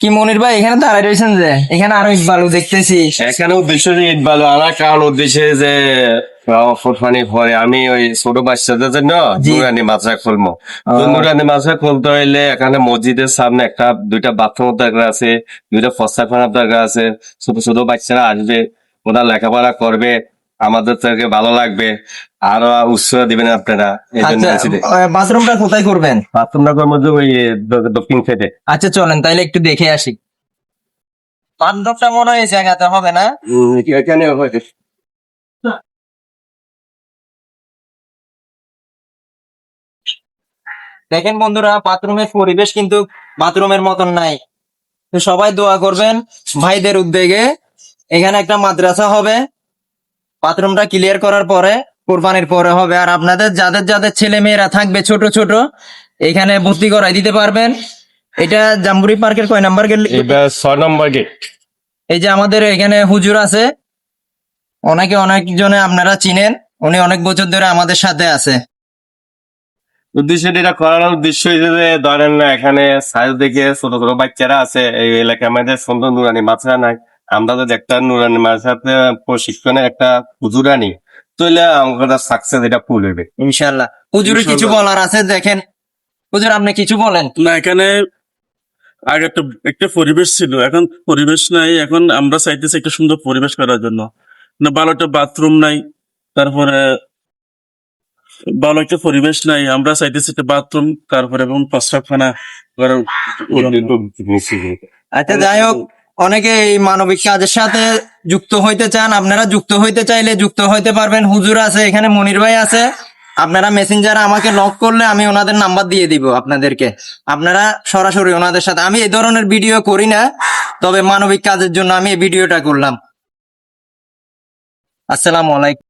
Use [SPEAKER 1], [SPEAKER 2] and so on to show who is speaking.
[SPEAKER 1] কি মনির ভাই এখানে দাঁড়ায় রয়েছেন যে, এখানে আরো ইট বালু দেখতেছি।
[SPEAKER 2] এখানে উদ্দেশ্য যে ইট বালু আনার কারণ উদ্দেশ্যে যে ফুটপানি পরে আমি ওই ছোট বাচ্চাদের জন্য
[SPEAKER 1] জি।
[SPEAKER 2] নুরানি মাদ্রাসা খুলবো। তো নুরানি মাদ্রাসা খুলতে হইলে এখানে মসজিদের সামনে দুইটা বাথরুম দরকার আছে, দুইটা প্রস্তাবনার দরকার আছে। ছোট ছোট বাচ্চারা আসবে, ওরা লেখাপড়া করবে, আমাদের থেকে ভালো লাগবে, আরো উৎসাহ দিবেন আপনারা। এই জন্য
[SPEAKER 1] আচ্ছা,
[SPEAKER 2] বলছি যে
[SPEAKER 1] বাথরুমটা কোথায় করবেন?
[SPEAKER 2] বাথরুমটা করবো যে ওই দক্ষিণ সাইডে।
[SPEAKER 1] আচ্ছা চলেন তাইলে একটু দেখে আসি। বাথরুমটা মনে হয় এই জায়গাতে হবে না?
[SPEAKER 2] এখানে হয়েছে।
[SPEAKER 1] দেখেন বন্ধুরা, বাথরুমের পরিবেশ কিন্তু বাথরুমের মতন নাই। তো সবাই দোয়া করবেন ভাইদের উদ্যোগে। এখানে একটা মাদ্রাসা হবে, বাথরুমটা ক্লিয়ার করার পরে, কোরবানির পরে হবে। আর আপনাদের যাদের যাদের ছেলে মেয়েরা থাকবে ছোট ছোট, এখানে ভর্তি করাই দিতে পারবেন। এটা জাম্বুরি পার্কের কয় নাম্বার গেট?
[SPEAKER 2] এটা 6 নম্বর গেট।
[SPEAKER 1] এই যে আমাদের এখানে হুজুর আছে, অনেকজনে আপনারা চিনেন, উনি অনেক বছর ধরে আমাদের সাথে আছে।
[SPEAKER 2] উদ্দেশ্য এটা করার উদ্দেশ্য হিসেবে ধরেন না, এখানে সাইজ দেখে ছোট ছোট বাচ্চারা আছে এই এলাকায়, আমাদের সুন্দর নুরানি মাদ্রাসা নাই। আমরা যদি একটা নুরানি মাদ্রাসাতে প্রশিক্ষণে একটা হুজুর আনি, তাহলে আমাদের সাকসেস এটা ফুল হবে
[SPEAKER 1] ইনশাল্লাহ। হুজুরের কিছু বলার আছে, দেখেন হুজুর আপনি কিছু বলেন।
[SPEAKER 3] না, এখানে আগে একটা পরিবেশ ছিল, এখন পরিবেশ নাই। এখন আমরা চাইতেছি একটা সুন্দর পরিবেশ করার জন্য। না, ভালো একটা বাথরুম নাই, তারপরে ভালো একটা পরিবেশ নাই। আমরা চাইতেছি একটা বাথরুম, তারপরে এবং প্রস্রাবখানা করার।
[SPEAKER 1] আচ্ছা যাই হোক, অনেকে এই মানবিক কাজের সাথে যুক্ত হইতে চান, আপনারা যুক্ত হইতে চাইলে যুক্ত হইতে পারবেন। হুজুর আছে এখানে, মনির ভাই আছে, আপনারা মেসেঞ্জারে আমাকে নক করলে আমি ওনাদের নাম্বার দিয়ে দিব আপনাদেরকে। আপনারা সরাসরি ওনাদের সাথে, আমি এই ধরনের ভিডিও করি না, তবে মানবিক কাজের জন্য আমি এই ভিডিওটা করলাম। আসসালামু আলাইকুম।